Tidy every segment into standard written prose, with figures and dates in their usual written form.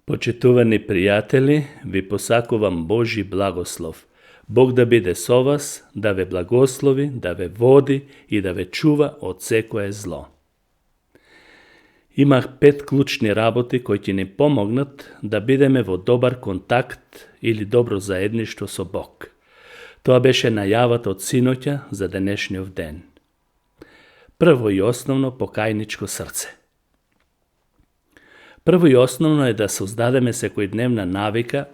Почитувани пријатели, ви посакувам Божи благослов. Бог да биде со вас, да ве благослови, да ве води и да ве чува од секое зло. Имах 5 клучни работи кои ќе ни помогнат да бидеме во добар контакт или добро заедништво со Бог. Тоа беше најавата од синоќа за денешниот ден. Прво и основно, покајничко срце. Прво и основно е да создадеме секојдневна навика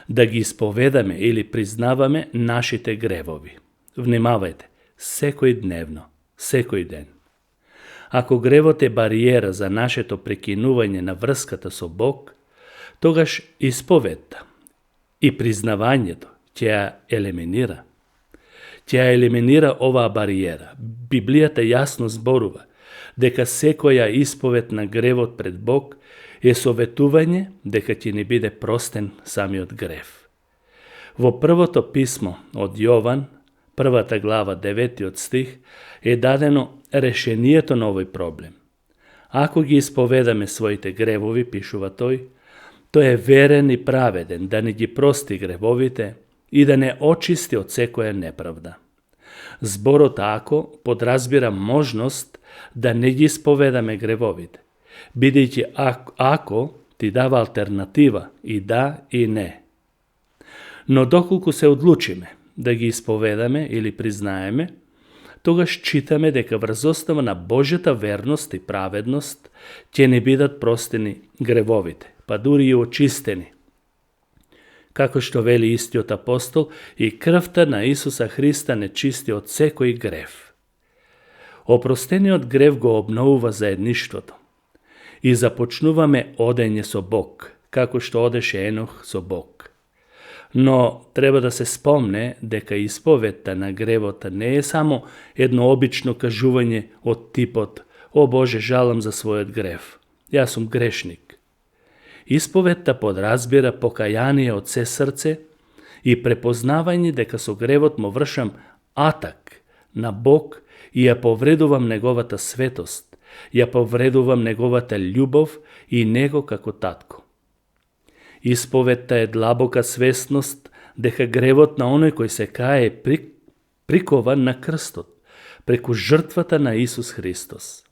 да ги исповедаме или признаваме нашите гревови. Внимавајте, секојдневно, секој ден. Ако гревот е бариера за нашето прекинување на врската со Бог, тогаш исповедта и признавањето ќе ја елиминира. Ќе ја елиминира оваа бариера. Библијата јасно зборува дека секоја исповед на гревот пред Бог е советување дека ќе ни биде простен самиот грев. Во првото писмо од Јован, првата глава, 9 стих, е дадено решението на овој проблем. Ако ги исповедаме своите гревови, пишува тој е верен и праведен да ни ги прости гревовите и да не очисти од секоја неправда. Зборот ако подразбира можност да не ги исповедаме гревовите, бидејќи ако ти дава алтернатива и да и не. Но доколку се одлучиме да ги исповедаме или признаеме, тогаш читаме дека врз основа на Божјата верност и праведност ќе ни бидат простени гревовите, па дури и очистени. Како што вели истиот апостол, и крвта на Исуса Христа не чисти од секој грев. Опростениот грев го обновува заедништвото и започнуваме одење со Бог, како што одеше Енох со Бог. Но треба да се спомне дека исповедта на гревот не е само едно обично кажување од типот «О Боже, жалам за својот грев, јас сум грешник». Исповедта подразбира покаяние од се срце и препознавање дека со гревот му вршам атак на Бог и ја повредувам неговата светост, ја повредувам неговата љубов и него како татко. Исповедта е длабока свесност дека гревот на оној кој се кае е прикован на крстот, преку жртвата на Исус Христос.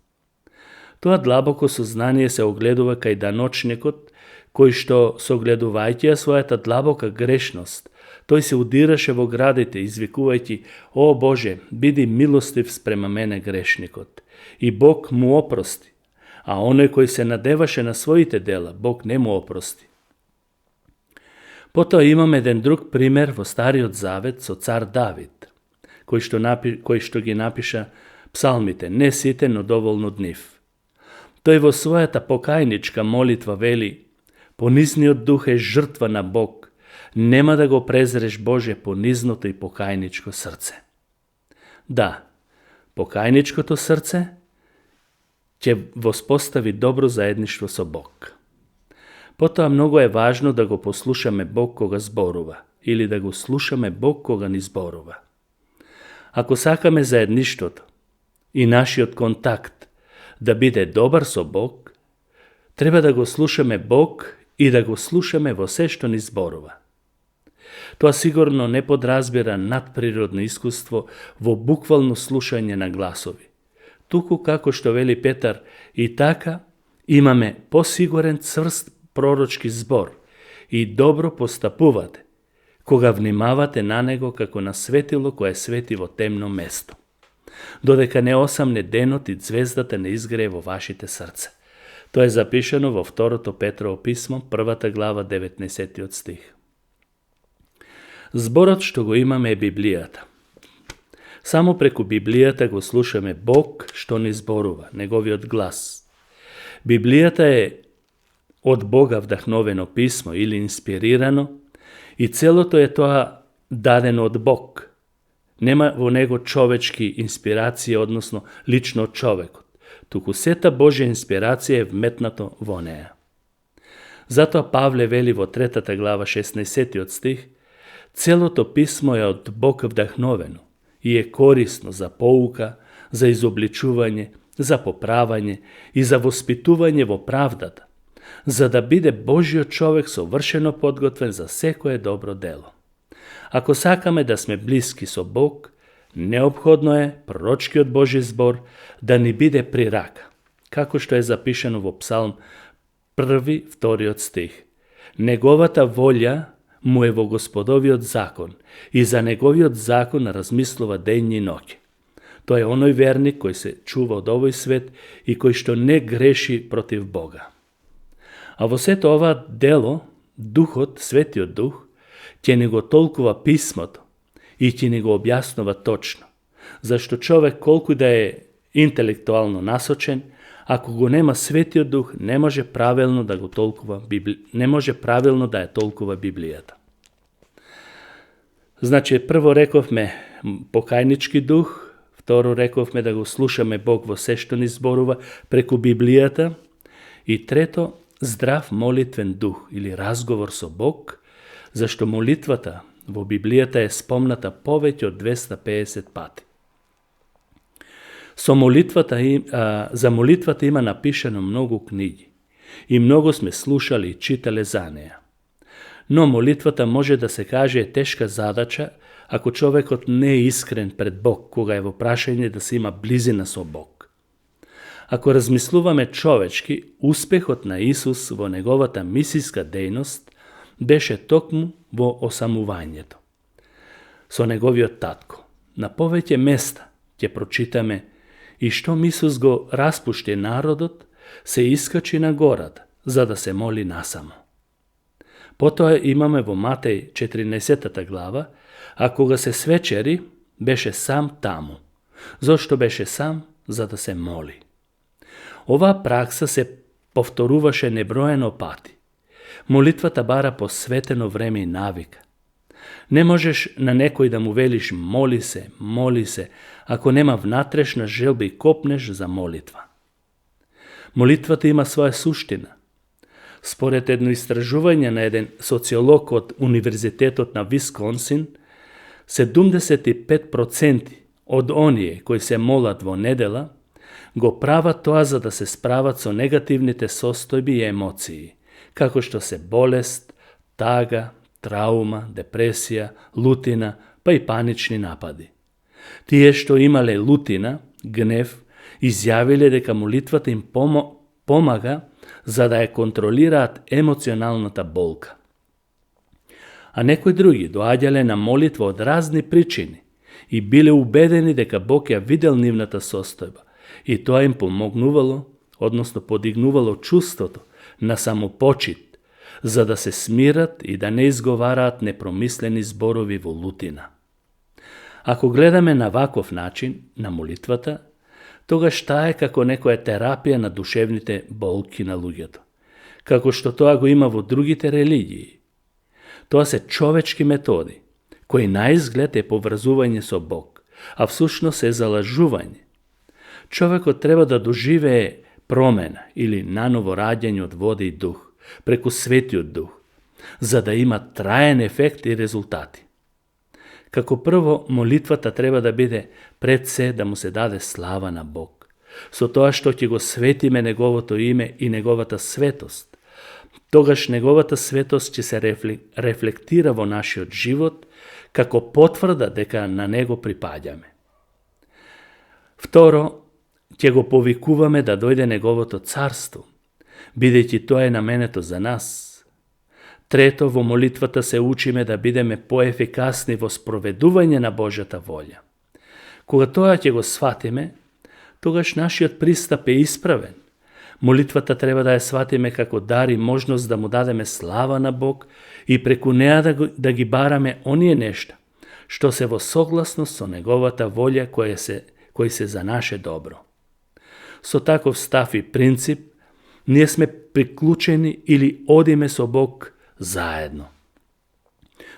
Тоа длабоко сознание се огледува кај даночникот, кој што, согледувајќи ја својата длабока грешност, тој се удираше во градите, извикувајќи: «О Боже, биди милостив спрема мене грешникот». И Бог му опрости, а оној кој се надеваше на своите дела, Бог не му опрости. Потоа имаме еден друг пример во Стариот Завет со цар Давид, кој што ги напиша псалмите, не сите, но доволно днив. Тој во својата покајничка молитва вели: «Понизниот дух е жртва на Бог, нема да го презреш Боже понизното и покајничко срце». Да, покајничкото срце ќе воспостави добро заедништво со Бог. Потоа многу е важно да го послушаме Бог кога зборува, или да го слушаме Бог кога ни зборува. Ако сакаме заедништвото и нашиот контакт да биде добар со Бог, треба да го слушаме Бог и да го слушаме во се што ни зборува. Тоа сигурно не подразбира надприродно искуство во буквално слушање на гласови. Туку како што вели Петар, и така имаме посигурен цврст пророчки збор и добро постапувате, кога внимавате на него како на светило кое свети во темно место, додека не осамне денот и звездата не изгрее во вашите срца. Тоа е запишано во второто Петрово писмо, првата глава, 19 стих. Зборот што го имаме е Библијата. Само преку Библијата го слушаме Бог што ни зборува, неговиот глас. Библијата е од Бога вдахновено писмо или инспирирано и целото е тоа дадено од Бог. Нема во него човечки инспирација, односно лично од човекот, туку сета Божја инспирација е вметнато во неа. Затоа Павле вели во 3 глава 16 стих: «Целото писмо е од Бог вдахновено и е корисно за поука, за изобличување, за поправање и за воспитување во правдата, за да биде Божиот човек совршено подготвен за секое добро дело. Ако сакаме да сме блиски со Бог, неопходно е пророчкиот Божи збор да ни биде при рака, како што е запишано во Псалм 1, 2 стих. Неговата волја му е во Господовиот закон и за неговиот закон размислува ден и ноќ. Тој е оној верник кој се чува од овој свет и кој што не греши против Бога. А во сето ова дело, Духот, Светиот Дух, ќе ни го толкува писмото и ќе ни го објаснува точно. Зашто човек колку да е интелектуално насочен, ако го нема Светиот Дух, не може правилно да го толкува не може правилно да ја толкува Библијата. Значи, прво рековме покајнички дух, второ рековме да го слушаме Бог во се што ни зборува преку Библијата и трето, здрав молитвен дух или разговор со Бог, зашто молитвата во Библијата е спомната повеќе од 250 пати. За молитвата има напишано многу книги и многу сме слушали и читале за неа. Но молитвата може да се каже е тешка задача ако човекот не е искрен пред Бог, кога е во прашање да се има близина со Бог. Ако размислуваме човечки, успехот на Исус во неговата мисиска дејност беше токму во осамувањето со неговиот татко. На повеќе места ќе прочитаме и штом Исус го распушти народот, се искачи на гората, за да се моли насамо. Потоа имаме во Матеј 14 глава, а кога се свечери, беше сам таму. Зошто беше сам? За да се моли. Оваа пракса се повторуваше неброено пати. Молитвата бара посветено време и навика. Не можеш на некој да му велиш моли се, ако нема внатрешна желба и копнеш за молитва. Молитвата има своја суштина. Според едно истражување на еден социолог од Универзитетот на Висконсин, 75% од оние кои се молат во недела, го прават тоа за да се справат со негативните состојби и емоции, како што се болест, тага, траума, депресија, лутина, па и панични напади. Тие што имале лутина, гнев, изјавиле дека молитвата им помага за да ја контролираат емоционалната болка. А некои други доаѓале на молитва од разни причини и биле убедени дека Бог ја видел нивната состојба и тоа им помогнувало, односно подигнувало чувството на самопочит, за да се смират и да не изговараат непромислени зборови во лутина. Ако гледаме на ваков начин на молитвата, тогаш таа е како некоја терапија на душевните болки на луѓето, како што тоа го има во другите религии. Тоа се човечки методи, кои наизглед е поврзување со Бог, а всушност е залажување. Човекот треба да доживее промена или наново раѓање од вода и дух, преку Светиот Дух, за да има траен ефект и резултати. Како прво, молитвата треба да биде пред се да му се даде слава на Бог, со тоа што ќе го светиме Неговото име и Неговата светост. Тогаш Неговата светост ќе се рефлектира во нашиот живот како потврда дека на Него припаѓаме. Второ, ќе го повикуваме да дојде Неговото царство, бидејќи тоа е наменето за нас. Трето, во молитвата се учиме да бидеме поефикасни во спроведување на Божјата волја. Кога тоа ќе го сватиме, тогаш нашиот пристап е исправен. Молитвата треба да ја сватиме како дар и можност да му дадеме слава на Бог и преку неа да ги бараме оние нешта, што се во согласност со Неговата волја кои се за наше добро. Со таков став и принцип, ние сме приклучени или одиме со Бог заедно.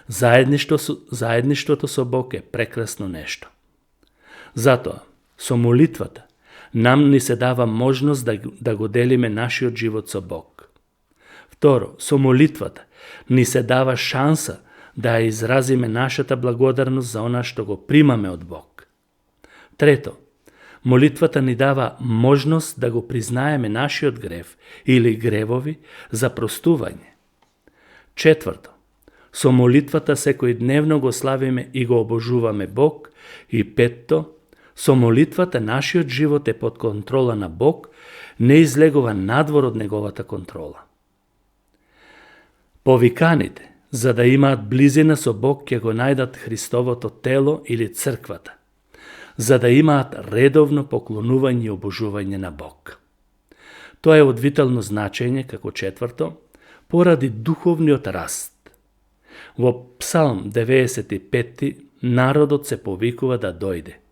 Заедништвото со Бог е прекрасно нешто. Затоа, со молитвата, нам ни се дава можност да го делиме нашиот живот со Бог. Второ, со молитвата ни се дава шанса да ја изразиме нашата благодарност за она што го примаме од Бог. Трето, Молитвата ни дава можност да го признаеме нашиот грев или гревови за простување. 4. Со молитвата секојдневно го славиме и го обожуваме Бог. И 5. Со молитвата нашиот живот е под контрола на Бог, не излегува надвор од неговата контрола. Повиканите, за да имаат близина со Бог, ќе го најдат Христовото тело или црквата, за да имаат редовно поклонување и обожување на Бог. Тоа е од витално значење, како 4, поради духовниот раст. Во Псалм 95 народот се повикува да дојде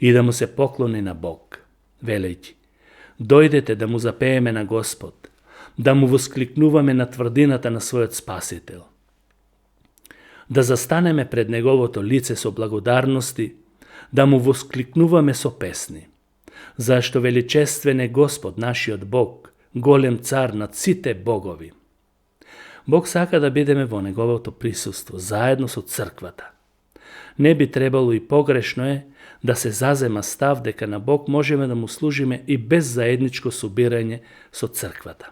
и да му се поклони на Бог, велејќи: дојдете да му запееме на Господ, да му воскликнуваме на тврдината на својот Спасител, да застанеме пред неговото лице со благодарности, да му воскликнуваме со песни, зашто величествен е Господ нашиот Бог, голем цар над сите богови. Бог сака да бидеме во неговото присуство, заедно со црквата. Не би требало и погрешно е да се зазема став дека на Бог можеме да му служиме и без заедничко собирање со црквата.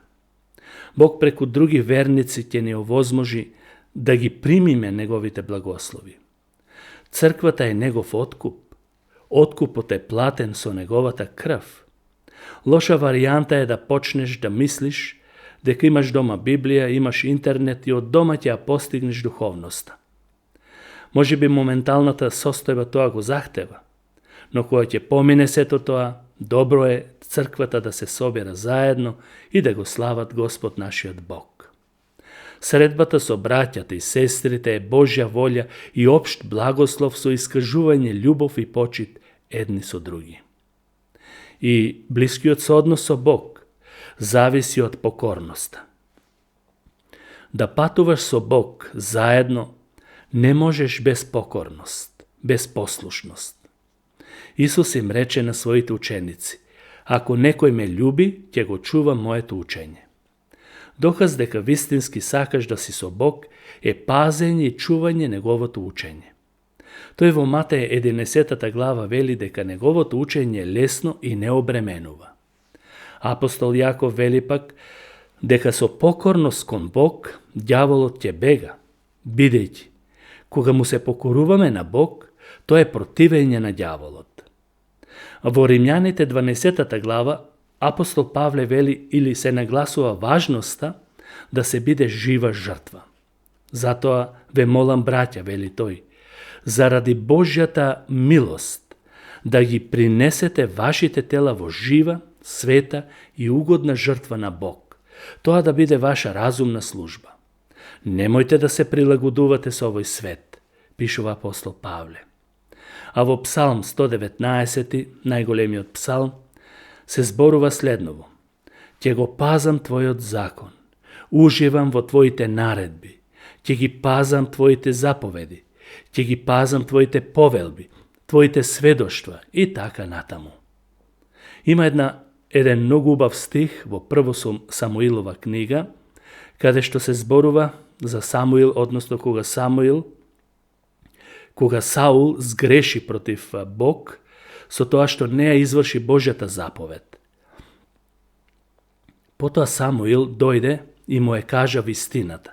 Бог преку други верници ќе ни овозможи да ги примиме неговите благослови. Црквата е негов откуп. Откупот е платен со неговата крв. Лоша варијанта е да почнеш да мислиш дека имаш дома Библија, имаш интернет и од дома ќе ја постигнеш духовноста. Може би моменталната состојба тоа го захтева, но кога ќе помине сето тоа, добро е црквата да се собира заедно и да го слават Господ нашиот Бог. Средбата со браќата и сестрите е Божја волја и општ благослов со искажување љубов и почит едни со други. И блискиот сооднос со Бог зависи од покорноста. Да патуваш со Бог заедно не можеш без покорност, без послушност. Исус им рече на своите ученици: ако некој ме љуби, ќе го чува моето учење. Доказ дека вистински сакаш да си со Бог е пазење и чување неговото учење. Тој во Матеј 11 глава вели дека неговото учење е лесно и не обременува. Апостол Јаков вели пак дека со покорност кон Бог ѓаволот ќе бега, бидејќи кога му се покоруваме на Бог, тоа е противење на ѓаволот. Во Римјаните 12 глава апостол Павле вели или се нагласува важноста да се биде жива жртва. Затоа ве молам, браќа, вели тој, заради Божјата милост, да ги принесете вашите тела во жива, света и угодна жртва на Бог. Тоа да биде ваша разумна служба. Немојте да се прилагодувате со овој свет, пишува апостол Павле. А во Псалм 119, најголемиот псалм, се зборува следново: ќе го пазам твојот закон, уживам во твоите наредби, ќе ги пазам твоите заповеди, ќе ги пазам твоите повелби, твоите сведоштва и така натаму. Има еден многу убав стих во прво Самуилова книга, каде што се зборува за Самуил, односно кога Саул сгреши против Бог, со тоа што не ја изврши Божјата заповед. Потоа Самуил дојде и му кажа вистината.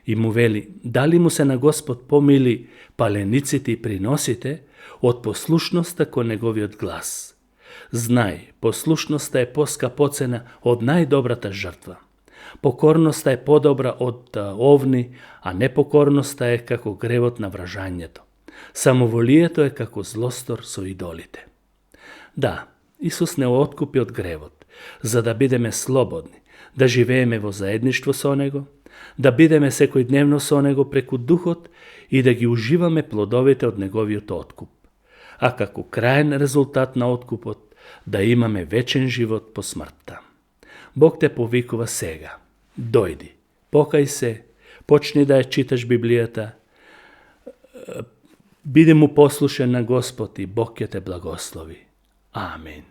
И му вели: дали му се на Господ помили палениците и приносите од послушноста кон неговиот глас? Знај, послушноста е поскапоцена од најдобрата жртва. Покорноста е подобра од овни, а непокорноста е како гревот на вражањето. Самоволието е како злостор со идолите. Да, Исус не откупи од гревот, за да бидеме слободни, да живееме во заедништво со Него, да бидеме секојдневно со Него преку Духот и да ги уживаме плодовите од Неговиот откуп. А како краен резултат на откупот, да имаме вечен живот по смртта. Бог те повикува сега. Дојди, покај се, почни да ја читаш Библијата, биде му послушен на Господ и Бог ќе те благослови. Амин.